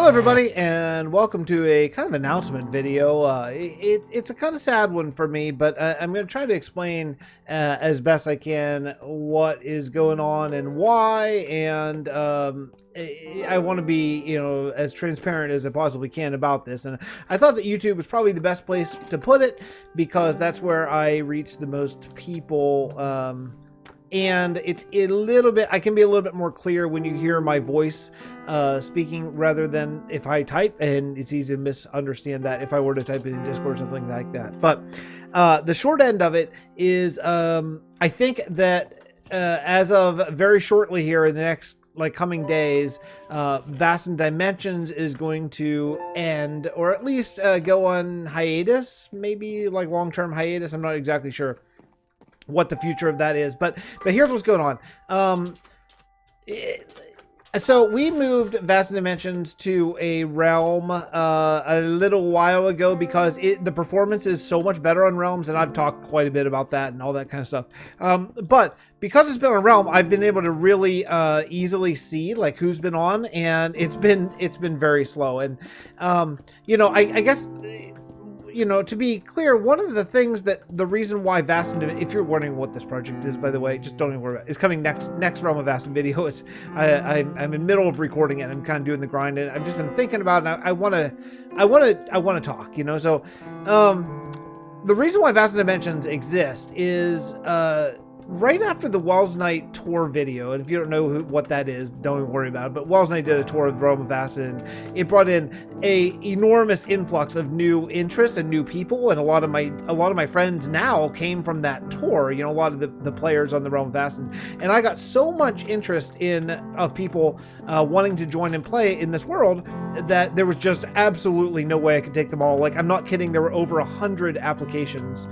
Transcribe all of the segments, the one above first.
Hello everybody, and welcome to a kind of announcement video. It's a kind of sad one for me, but I'm going to try to explain as best I can what is going on and why, and I want to be, as transparent as I possibly can about this. And I thought that YouTube was probably the best place to put it because that's where I reach the most people. And it's a little bit, I can be a little bit more clear when you hear my voice speaking rather than if I type, and it's easy to misunderstand that if I were to type it in Discord or something like that. But the short end of it is I think that as of very shortly here in the next coming days, Vasten Dimensions is going to end, or at least go on hiatus, maybe like long-term hiatus. I'm not exactly sure what the future of that is, but here's what's going on. So we moved Vasten Dimensions to a realm a little while ago because the performance is so much better on realms, and I've talked quite a bit about that and all that kind of stuff. But because it's been on realm, I've been able to really easily see like who's been on, and it's been very slow. And I guess, to be clear, one of the things that the reason why Vasten, if you're wondering what this project is, by the way, just don't even worry about it. It's coming next Realm of Vasten video. It's I'm in the middle of recording it. I'm kind of doing the grind, and I've just been thinking about it. And I want to talk. So the reason why Vasten Dimensions exist is right after the Wells Night tour video, and if you don't know what that is, don't even worry about it, but Wells Night did a tour of Realm of Vasten. It brought in a enormous influx of new interest and new people, and a lot of my friends now came from that tour, a lot of the players on the Realm of Vasten. And I got so much interest of people wanting to join and play in this world that there was just absolutely no way I could take them all. Like, I'm not kidding, there were over 100 applications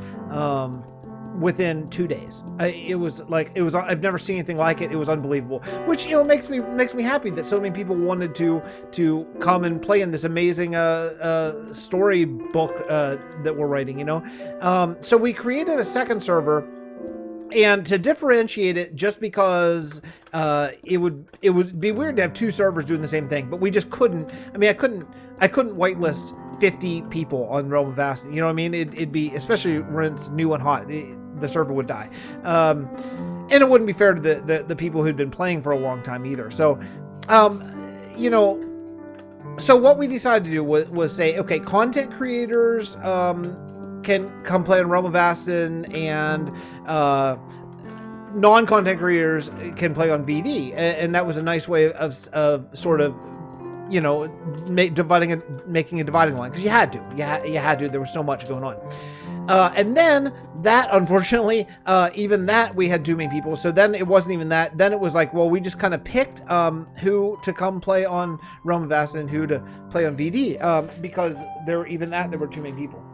within 2 days. I've never seen anything like it. It was unbelievable, which makes me happy that so many people wanted to come and play in this amazing story book that we're writing. So we created a second server, and to differentiate it, just because it would be weird to have two servers doing the same thing, but we just couldn't. I couldn't whitelist 50 people on Realm of Vasten. You know what I mean? It'd be, especially when it's new and hot, the server would die. And it wouldn't be fair to the people who'd been playing for a long time either. So, so what we decided to do was say, okay, content creators can come play on Realm of Vasten, and non-content creators can play on VD. And that was a nice way of sort of, making a dividing line, because you had to. There was so much going on. And then that, unfortunately, even that, we had too many people. So then it wasn't even that. Then it was like, well, we just kind of picked who to come play on Realm of Vasten and who to play on VD, because there were too many people.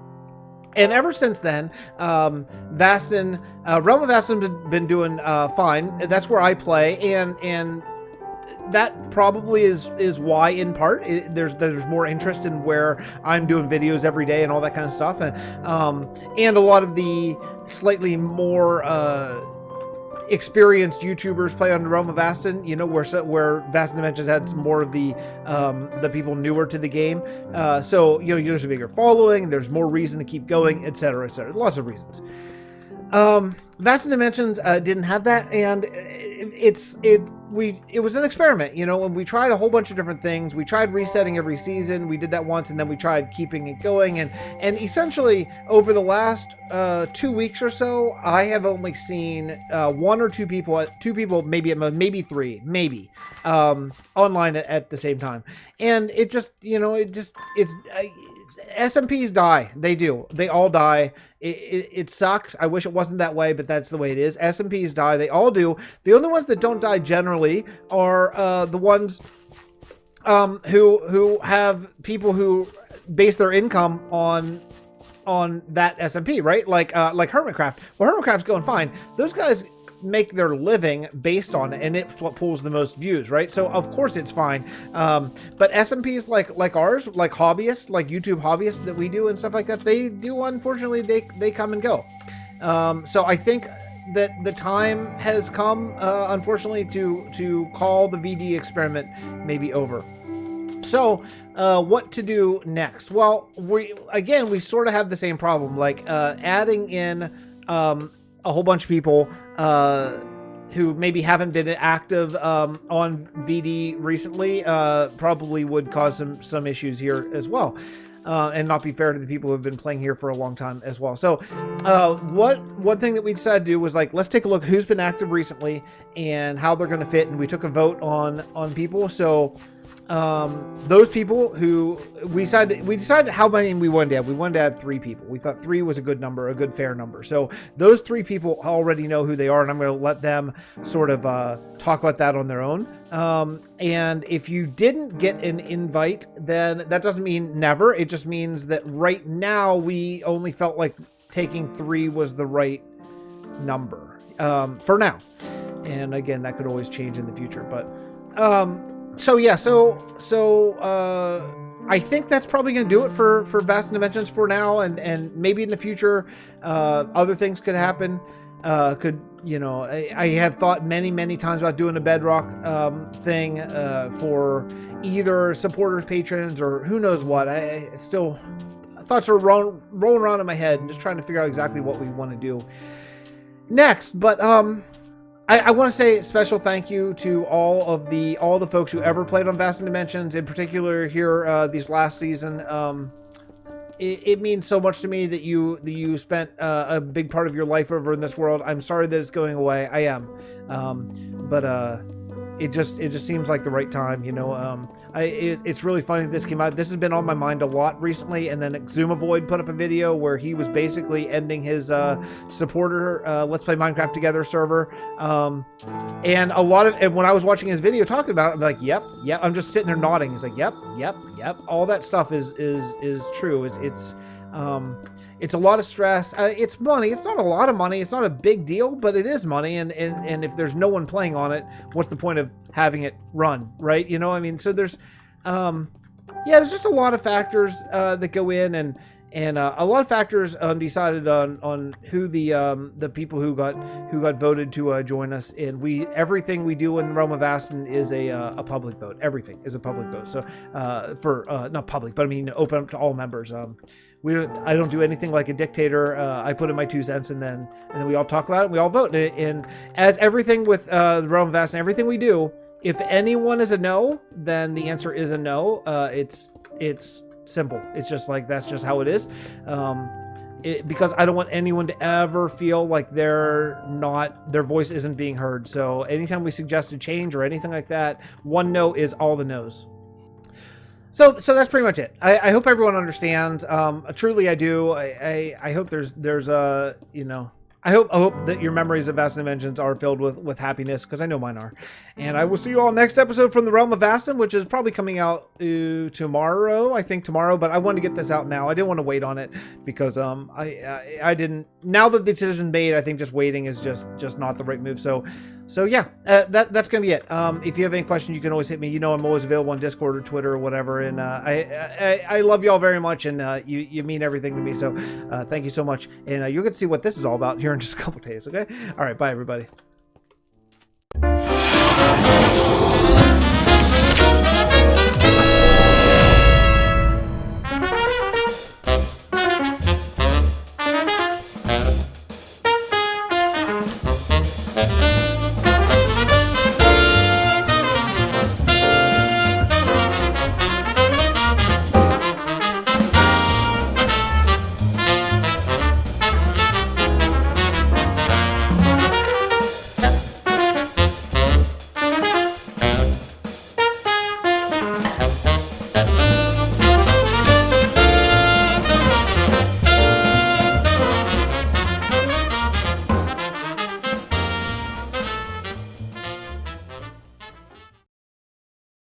And ever since then, Realm of Vasten has been doing fine. That's where I play, and that probably is why, in part, there's more interest in where I'm doing videos every day and all that kind of stuff, and a lot of the slightly more experienced YouTubers play on Realm of Vasten. Where Vasten Dimensions had more of the people newer to the game. So there's a bigger following, there's more reason to keep going, etc., etc. Lots of reasons. Vasten Dimensions didn't have that, and it was an experiment, and we tried a whole bunch of different things. We tried resetting every season. We did that once, and then we tried keeping it going, and essentially over the last 2 weeks or so, I have only seen one or two people, maybe three, online at the same time. And it just, SMPs die. They do. They all die. It sucks. I wish it wasn't that way, but that's the way it is. SMPs die. They all do. The only ones that don't die generally are the ones who have people who base their income on that SMP, right? Like Hermitcraft. Well, Hermitcraft's going fine. Those guys make their living based on it, and it's what pulls the most views, right? So of course it's fine. But SMPs like ours, like hobbyists, like YouTube hobbyists that we do and stuff like that, they do, unfortunately, they come and go. So I think that the time has come, unfortunately, to call the VD experiment maybe over. So, what to do next? Well, we sort of have the same problem, like adding in a whole bunch of people who maybe haven't been active on VD recently probably would cause some issues here as well. And not be fair to the people who have been playing here for a long time as well. So one thing that we decided to do was, like, let's take a look who's been active recently and how they're going to fit. And we took a vote on people. So those people who we decided how many we wanted to add. We wanted to add 3 people. We thought 3 was a good number, a good fair number. So those 3 people already know who they are, and I'm going to let them sort of talk about that on their own. And if you didn't get an invite, then that doesn't mean never. It just means that right now we only felt like taking 3 was the right number for now. And again, that could always change in the future. But so yeah, I think that's probably going to do it for Vasten Dimensions for now, and maybe in the future, other things could happen. I have thought many times about doing a Bedrock thing for either supporters, patrons, or who knows what. Thoughts are rolling around in my head and just trying to figure out exactly what we want to do next. But I want to say a special thank you to all the folks who ever played on Vasten Dimensions, in particular here these last season. It means so much to me that you spent a big part of your life over in this world. I'm sorry that it's going away. I am, but it just seems like the right time. It's really funny that this came out. This has been on my mind a lot recently, and then Xumavoid put up a video where he was basically ending his supporter Let's Play Minecraft Together server, and when I was watching his video talking about it, I'm like, yep. I'm just sitting there nodding. He's like, yep. All that stuff is true. It's a lot of stress. It's money. It's not a lot of money. It's not a big deal, but it is money. And if there's no one playing on it, what's the point of having it run, right? So there's just a lot of factors that go in, and a lot of factors undecided on who the people who got voted to join us. And everything we do in Realm of Vasten is a public vote. Everything is a public vote. So for not public, but I mean open up to all members. I don't do anything like a dictator. I put in my 2 cents, and then we all talk about it. And we all vote. And as everything with the Realm of Vasten, everything we do, if anyone is a no, then the answer is a no. It's simple. It's just like, that's just how it is. Because I don't want anyone to ever feel like their voice isn't being heard. So anytime we suggest a change or anything like that, 1 no is all the no's. So that's pretty much it. I hope everyone understands. Truly, I do. I hope there's I hope that your memories of Vasten Dimensions are filled with happiness, because I know mine are. And I will see you all next episode from the Realm of Vasten, which is probably coming out tomorrow. I think tomorrow, but I wanted to get this out now. I didn't want to wait on it because I didn't. Now that the decision's made, I think just waiting is just not the right move. So yeah, that's gonna be it. If you have any questions, you can always hit me. I'm always available on Discord or Twitter or whatever. And I love you all very much, and you mean everything to me. So thank you so much. And you'll get to see what this is all about here in just a couple days. Okay. All right. Bye, everybody.